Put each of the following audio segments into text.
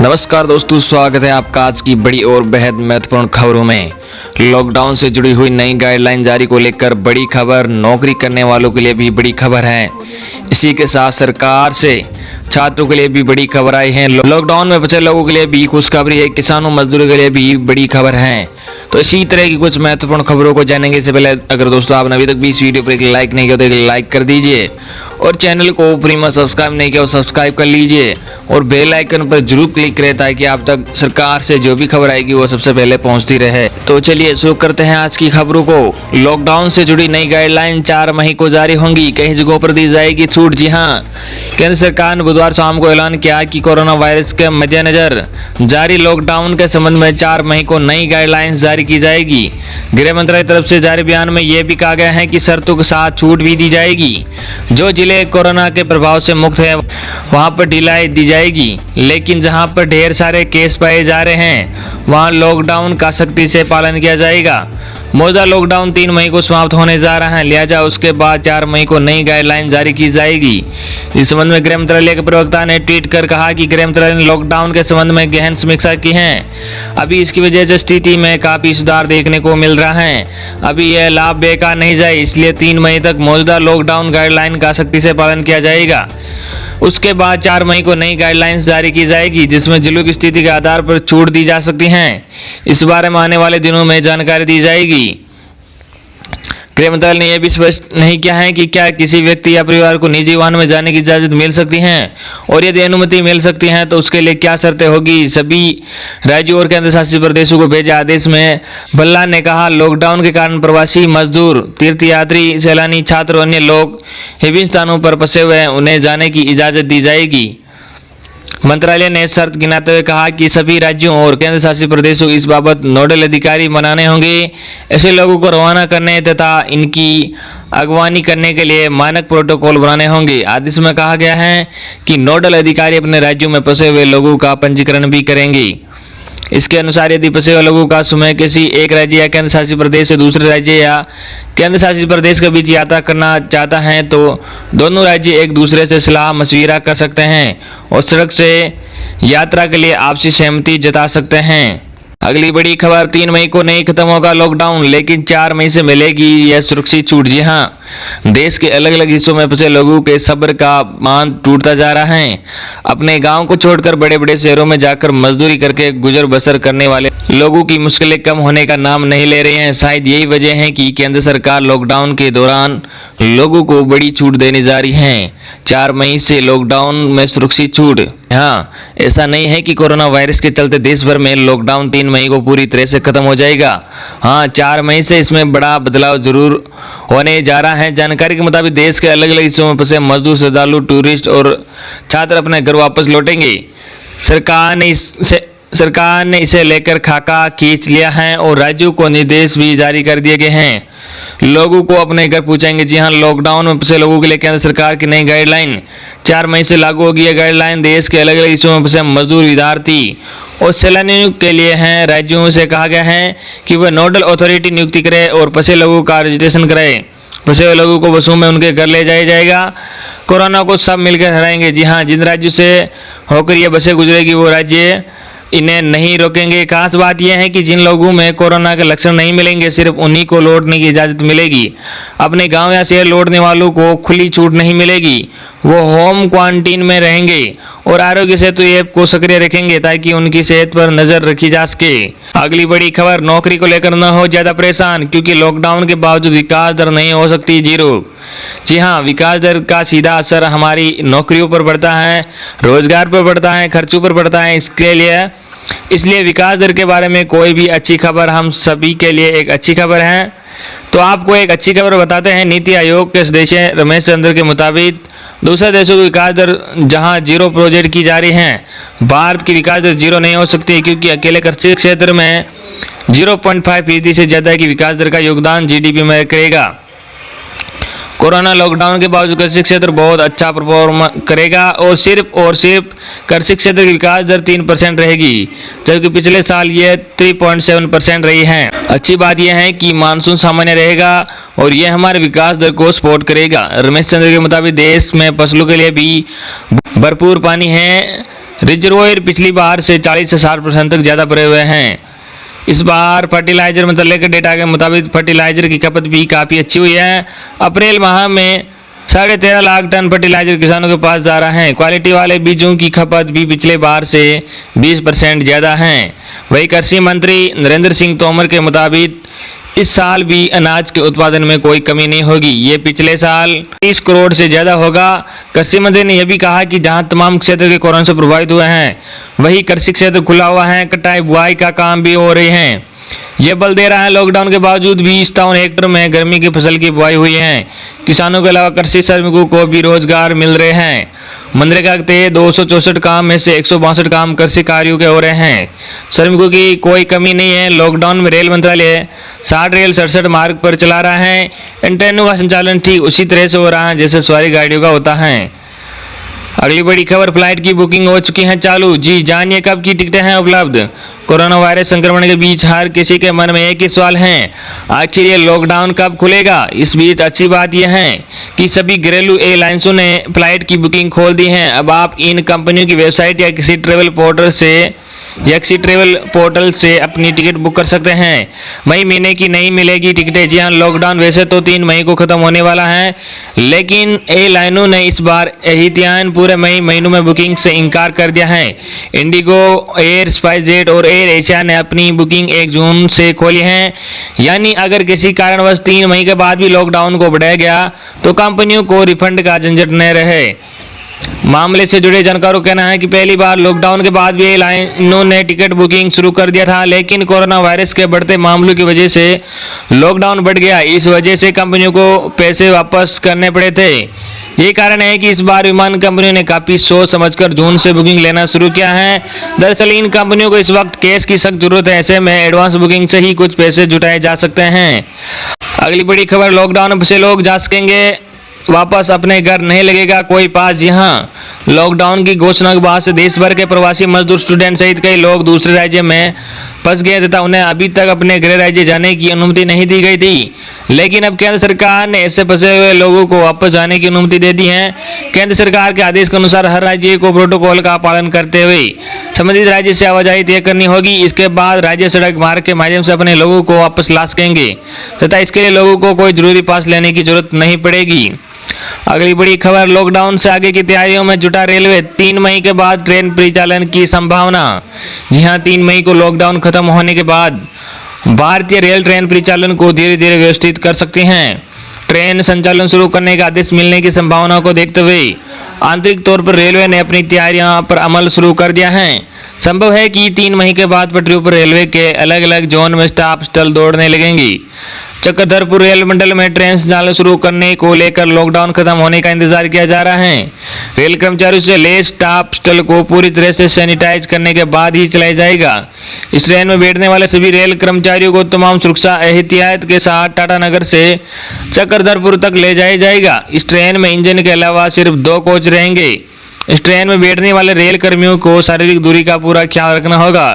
नमस्कार दोस्तों, स्वागत है आपका आज की बड़ी और बेहद महत्वपूर्ण खबरों में। लॉकडाउन से जुड़ी हुई नई गाइडलाइन जारी को लेकर बड़ी खबर, नौकरी करने वालों के लिए भी बड़ी खबर है। इसी के साथ सरकार से छात्रों के लिए भी बड़ी खबर आई है। लॉकडाउन में फंसे लोगों के लिए भी खुशखबरी है, किसानों मजदूरों के लिए भी बड़ी खबर है। तो इसी तरह की कुछ महत्वपूर्ण खबरों को जानेंगे से पहले अगर दोस्तों आपने अभी तक भी इस वीडियो पर एक लाइक नहीं किया तो एक लाइक कर दीजिए और चैनल को फ्री में सब्सक्राइब नहीं किया तो सब्सक्राइब कर लीजिए और बेल आइकन पर जरूर क्लिक करें ताकि आप तक सरकार से जो भी खबर आएगी वो सबसे पहले पहुंचती रहे। तो चलिए शुरू करते हैं आज की खबरों को। लॉकडाउन से जुड़ी नई गाइडलाइन 4 मई को जारी होंगी, कई जगहों पर दी जाएगी छूट। जी हाँ, केंद्र सरकार ने बुधवार शाम को ऐलान किया कि कोरोना वायरस के मद्देनजर जारी लॉकडाउन के संबंध में 4 मई को नई गाइडलाइंस जारी की जाएगी। गृह मंत्रालय की तरफ से जारी बयान में यह भी कहा गया है कि शर्तों के साथ छूट भी दी जाएगी। जो जिले कोरोना के प्रभाव से मुक्त है वहां पर ढिलाई दी जाएगी, लेकिन जहां पर ढेर सारे केस पाए जा रहे हैं वहां लॉकडाउन का सख्ती से पालन किया जाएगा। मौजूदा लॉकडाउन 3 मई को समाप्त होने जा रहा है, लिहाजा उसके बाद 4 मई को नई गाइडलाइन जारी की जाएगी। इस संबंध में गृह मंत्रालय के प्रवक्ता ने ट्वीट कर कहा कि गृह मंत्रालय ने लॉकडाउन के संबंध में गहन समीक्षा की है। अभी इसकी वजह से स्थिति में काफी सुधार देखने को मिल रहा है। अभी यह लाभ बेकार नहीं जाए, इसलिए 3 मई तक मौजूदा लॉकडाउन गाइडलाइन का सख्ती से पालन किया जाएगा। उसके बाद 4 मई को नई गाइडलाइंस जारी की जाएगी, जिसमें जिलों की स्थिति के आधार पर छूट दी जा सकती है। इस बारे में आने वाले दिनों में जानकारी दी जाएगी। गृह मंत्रालय ने यह भी स्पष्ट नहीं किया है कि क्या किसी व्यक्ति या परिवार को निजी वाहन में जाने की इजाजत मिल सकती है और यदि अनुमति मिल सकती है तो उसके लिए क्या शर्तें होगी। सभी राज्यों और केंद्र शासित प्रदेशों को भेजे आदेश में भल्ला ने कहा, लॉकडाउन के कारण प्रवासी मजदूर, तीर्थयात्री, सैलानी, छात्र और अन्य लोग विभिन्न स्थानों पर फंसे हुए हैं, उन्हें जाने की इजाजत दी जाएगी। मंत्रालय ने शर्त गिनाते हुए कहा कि सभी राज्यों और केंद्र शासित प्रदेशों इस बाबत नोडल अधिकारी बनाने होंगे। ऐसे लोगों को रवाना करने तथा इनकी अगवानी करने के लिए मानक प्रोटोकॉल बनाने होंगे। आदेश में कहा गया है कि नोडल अधिकारी अपने राज्यों में फंसे हुए लोगों का पंजीकरण भी करेंगे। इसके अनुसार यदि फंसे हुए लोगों का समूह किसी एक राज्य या केंद्र शासित प्रदेश से दूसरे राज्य या केंद्र शासित प्रदेश के बीच यात्रा करना चाहता है तो दोनों राज्य एक दूसरे से सलाह मशविरा कर सकते हैं और सड़क से यात्रा के लिए आपसी सहमति जता सकते हैं। अगली बड़ी खबर, 3 मई को नहीं खत्म होगा लॉकडाउन, लेकिन 4 मई से मिलेगी यह सुरक्षित छूट। जी हाँ, देश के अलग अलग हिस्सों में फंसे लोगों के सब्र का बांध टूटता जा रहा है। अपने गांव को छोड़कर बड़े बड़े शहरों में जाकर मजदूरी करके गुजर बसर करने वाले लोगों की मुश्किलें कम होने का नाम नहीं ले रही हैं। शायद यही वजह है कि केंद्र सरकार लॉकडाउन के दौरान लोगों को बड़ी छूट देने जा रही है। 4 मई से लॉकडाउन में सुरक्षित छूट। हाँ, ऐसा नहीं है कि कोरोना वायरस के चलते देश भर में लॉकडाउन 3 मई को पूरी तरह से खत्म हो जाएगा। हाँ, 4 मई से इसमें बड़ा बदलाव जरूर होने जा रहा है। जानकारी के मुताबिक देश के अलग अलग हिस्सों में फंसे मजदूर, श्रद्धालु, टूरिस्ट और छात्र अपने घर वापस लौटेंगे। सरकार ने इसे लेकर खाका खींच लिया है और राज्यों को निर्देश भी जारी कर दिए गए हैं। लोगों को अपने घर पहुंचाएंगे। जी हां, लॉकडाउन में फंसे लोगों के लिए केंद्र सरकार की नई गाइडलाइन 4 मई से लागू होगी। यह गाइडलाइन देश के अलग अलग हिस्सों में फंसे मजदूर, विद्यार्थी और सैलानियों के लिए हैं। राज्यों से कहा गया है कि वह नोडल अथॉरिटी नियुक्ति करे और फंसे लोगों का रजिस्ट्रेशन कराए। फंसे हुए लोगों को बसों में उनके घर ले जाया जाएगा। कोरोना को सब मिलकर हराएंगे। जी हाँ, जिन राज्यों से होकर ये बसें गुजरेगी वो राज्य इन्हें नहीं रोकेंगे। खास बात यह है कि जिन लोगों में कोरोना के लक्षण नहीं मिलेंगे सिर्फ उन्हीं को लौटने की इजाज़त मिलेगी। अपने गांव या शहर लौटने वालों को खुली छूट नहीं मिलेगी। वो होम क्वारंटीन में रहेंगे और आरोग्य सेतु ऐप को सक्रिय रखेंगे ताकि उनकी सेहत पर नजर रखी जा सके। अगली बड़ी खबर, नौकरी को लेकर न हो ज्यादा परेशान, क्योंकि लॉकडाउन के बावजूद विकास दर नहीं हो सकती जीरो। जी हाँ, विकास दर का सीधा असर हमारी नौकरियों पर पड़ता है, रोजगार पर पड़ता है, खर्चों पर पड़ता है। इसलिए विकास दर के बारे में कोई भी अच्छी खबर हम सभी के लिए एक अच्छी खबर है। तो आपको एक अच्छी खबर बताते हैं। नीति आयोग के सदस्य रमेश चंद्र के मुताबिक दूसरे देशों की विकास दर जहां जीरो प्रोजेक्ट की जा रही है, भारत की विकास दर जीरो नहीं हो सकती, क्योंकि अकेले कृषि क्षेत्र में 0.5% से ज़्यादा की विकास दर का योगदान जीडीपी में करेगा। कोरोना लॉकडाउन के बावजूद कृषि क्षेत्र बहुत अच्छा परफॉर्म करेगा और सिर्फ कृषि क्षेत्र की विकास दर 3% रहेगी, जबकि पिछले साल ये 3.7% रही है। अच्छी बात यह है कि मानसून सामान्य रहेगा और यह हमारे विकास दर को सपोर्ट करेगा। रमेश चंद्र के मुताबिक देश में फसलों के लिए भी भरपूर पानी है, रिजर्वोयर पिछली बार से 40 से 60% तक ज़्यादा भरे हुए हैं। इस बार फर्टिलाइजर मंत्रालय के डेटा के मुताबिक फर्टिलाइजर की खपत भी काफ़ी अच्छी हुई है। अप्रैल माह में 13.5 लाख टन फर्टिलाइजर किसानों के पास जा रहा है। क्वालिटी वाले बीजों की खपत भी पिछले बार से 20% ज़्यादा है। वहीं कृषि मंत्री नरेंद्र सिंह तोमर के मुताबिक इस साल भी अनाज के उत्पादन में कोई कमी नहीं होगी, ये पिछले साल 30 करोड़ से ज़्यादा होगा। कृषि मंत्री ने यह भी कहा कि जहां तमाम क्षेत्र के कोरोना से प्रभावित हुए हैं वहीं कृषि क्षेत्र खुला हुआ है, कटाई बुआई का काम भी हो रहे हैं। ये बल दे रहा है लॉकडाउन के बावजूद भी 57 हेक्टेयर में गर्मी की फसल की बुआई हुई है। किसानों के अलावा कृषि श्रमिकों को भी रोजगार मिल रहे हैं। मनरेगा के तहत 264 काम में से 162 काम कृषि कार्यों के हो रहे हैं। श्रमिकों की कोई कमी नहीं है। लॉकडाउन में रेल मंत्रालय 60 रेल 67 मार्ग पर चला रहा है। इन ट्रेनों का संचालन ठीक उसी तरह से हो रहा है जैसे सवारी गाड़ियों का होता है। अगली बड़ी खबर, फ्लाइट की बुकिंग हो चुकी है चालू। जी जानिए कब की टिकटें हैं उपलब्ध। कोरोना वायरस संक्रमण के बीच हर किसी के मन में एक ही सवाल है, आखिर ये लॉकडाउन कब खुलेगा। इस बीच अच्छी बात यह है कि सभी घरेलू एयरलाइंसों ने फ्लाइट की बुकिंग खोल दी है। अब आप इन कंपनियों की वेबसाइट या किसी ट्रेवल पोर्टल से अपनी टिकट बुक कर सकते हैं। मई महीने की नहीं मिलेगी टिकटें। जी हाँ, लॉकडाउन वैसे तो 3 मई को खत्म होने वाला है, लेकिन एयरलाइनों ने इस बार एहतियातन पूरे मई महीनों में बुकिंग से इनकार कर दिया है। इंडिगो, एयर, स्पाइसजेट और एयर एशिया ने अपनी बुकिंग 1 जून से खोली है। यानी अगर किसी कारणवश 3 मई के बाद भी लॉकडाउन को बढ़ाया गया तो कंपनियों को रिफंड का झंझट न रहे। मामले से जुड़े जानकारों का कहना है कि पहली बार लॉकडाउन के बाद भी एयरलाइनों ने टिकट बुकिंग शुरू कर दिया था, लेकिन कोरोना वायरस के बढ़ते मामलों की वजह से लॉकडाउन बढ़ गया। इस वजह से कंपनियों को पैसे वापस करने पड़े थे। ये कारण है कि इस बार विमान कंपनियों ने काफ़ी सोच समझकर जून से बुकिंग लेना शुरू किया है। दरअसल इन कंपनियों को इस वक्त कैश की सख्त जरूरत है, ऐसे में एडवांस बुकिंग से ही कुछ पैसे जुटाए जा सकते हैं। अगली बड़ी खबर, लॉकडाउन से लोग जा सकेंगे वापस अपने घर, नहीं लगेगा कोई पास। यहाँ लॉकडाउन की घोषणा के बाद से देश भर के प्रवासी मजदूर, स्टूडेंट सहित कई लोग दूसरे राज्य में फंस गए तथा उन्हें अभी तक अपने गृह राज्य जाने की अनुमति नहीं दी गई थी। लेकिन अब केंद्र सरकार ने ऐसे फंसे हुए लोगों को वापस जाने की अनुमति दे दी है। केंद्र सरकार के आदेश के अनुसार हर राज्य को प्रोटोकॉल का पालन करते हुए संबंधित राज्य से आवाजाही तय करनी होगी। इसके बाद राज्य सड़क मार्ग के माध्यम से अपने लोगों को वापस ला सकेंगे तथा इसके लिए लोगों को कोई जरूरी पास लेने की जरूरत नहीं पड़ेगी। अगली बड़ी खबर, लॉकडाउन से आगे की तैयारियों में जुटा रेलवे। 3 मई के बाद ट्रेन परिचालन की संभावना। जी हां, 3 मई को लॉकडाउन खत्म होने के बाद भारतीय रेल ट्रेन परिचालन को धीरे धीरे व्यवस्थित कर सकती हैं। ट्रेन संचालन शुरू करने का आदेश मिलने की संभावना को देखते हुए आंतरिक तौर पर रेलवे ने अपनी तैयारियां पर अमल शुरू कर दिया है। संभव है कि 3 मई के बाद पटरियों पर रेलवे के अलग अलग जोन में स्टाफ स्टल दौड़ने लगेंगी। चक्रधरपुर रेल मंडल में ट्रेन संचालन शुरू करने को लेकर लॉकडाउन खत्म होने का इंतजार किया जा रहा है। रेल कर्मचारियों से लेस स्टाफ स्टल को पूरी तरह से सैनिटाइज करने के बाद ही चलाया जाएगा। इस ट्रेन में बैठने वाले सभी रेल कर्मचारियों को तमाम सुरक्षा एहतियात के साथ टाटानगर से चक्रधरपुर तक ले जाया जाएगा। इस ट्रेन में इंजन के अलावा सिर्फ 2 कोच रहेंगे। इस ट्रेन में बैठने वाले रेल कर्मियों को शारीरिक दूरी का पूरा ख्याल रखना होगा।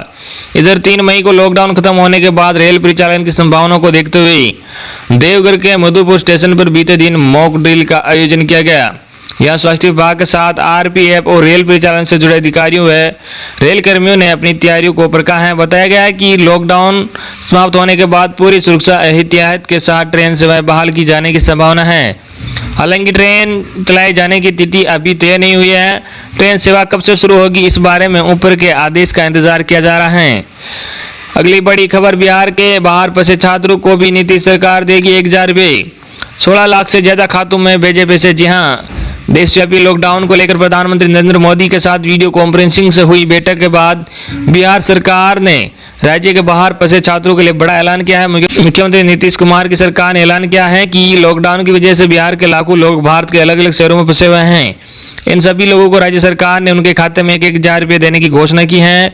इधर 3 मई को लॉकडाउन खत्म होने के बाद रेल परिचालन की संभावनाओं को देखते हुए देवघर के मधुपुर स्टेशन पर बीते दिन मॉक ड्रिल का आयोजन किया गया। यहां स्वास्थ्य विभाग के साथ आरपीएफ और रेल परिचालन से जुड़े अधिकारियों व रेल कर्मियों ने अपनी तैयारियों को परखा है। बताया गया है कि लॉकडाउन समाप्त होने के बाद पूरी सुरक्षा एहतियात के साथ ट्रेन सेवाएं बहाल की जाने की संभावना है। हालांकि ट्रेन चलाए जाने की तिथि अभी तय नहीं हुई है। ट्रेन सेवा कब से शुरू होगी, इस बारे में ऊपर के आदेश का इंतजार किया जा रहा है। अगली बड़ी खबर, बिहार के बाहर फंसे छात्रों को भी नीतीश सरकार देगी 1000 रुपये। 16 लाख से ज्यादा खातों में भेजे पैसे। जी हाँ, देशव्यापी लॉकडाउन को लेकर प्रधानमंत्री नरेंद्र मोदी के साथ वीडियो कॉन्फ्रेंसिंग से हुई बैठक के बाद बिहार सरकार ने राज्य के बाहर फंसे छात्रों के लिए बड़ा ऐलान किया है। मुख्यमंत्री नीतीश कुमार की सरकार ने ऐलान किया है कि लॉकडाउन की वजह से बिहार के लाखों लोग भारत के अलग अलग शहरों में फंसे हुए हैं। इन सभी लोगों को राज्य सरकार ने उनके खाते में 1000 रुपये देने की घोषणा की है।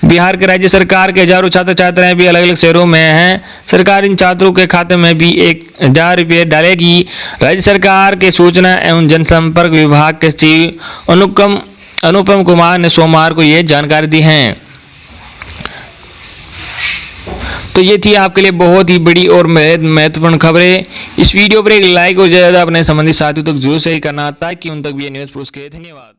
बिहार के राज्य सरकार के हजारों छात्र छात्राएं भी अलग अलग शहरों में हैं। सरकार इन छात्रों के खाते में भी 1000 रुपये डालेगी। राज्य सरकार के सूचना एवं जनसंपर्क विभाग के सचिव अनुपम कुमार ने सोमवार को ये जानकारी दी है। तो ये थी आपके लिए बहुत ही बड़ी और महत्वपूर्ण खबरें। इस वीडियो पर एक लाइक और ज़्यादा अपने संबंधित साथियों तक जरूर शेयर करना ताकि उन तक भी ये न्यूज़ पहुंच सके। धन्यवाद।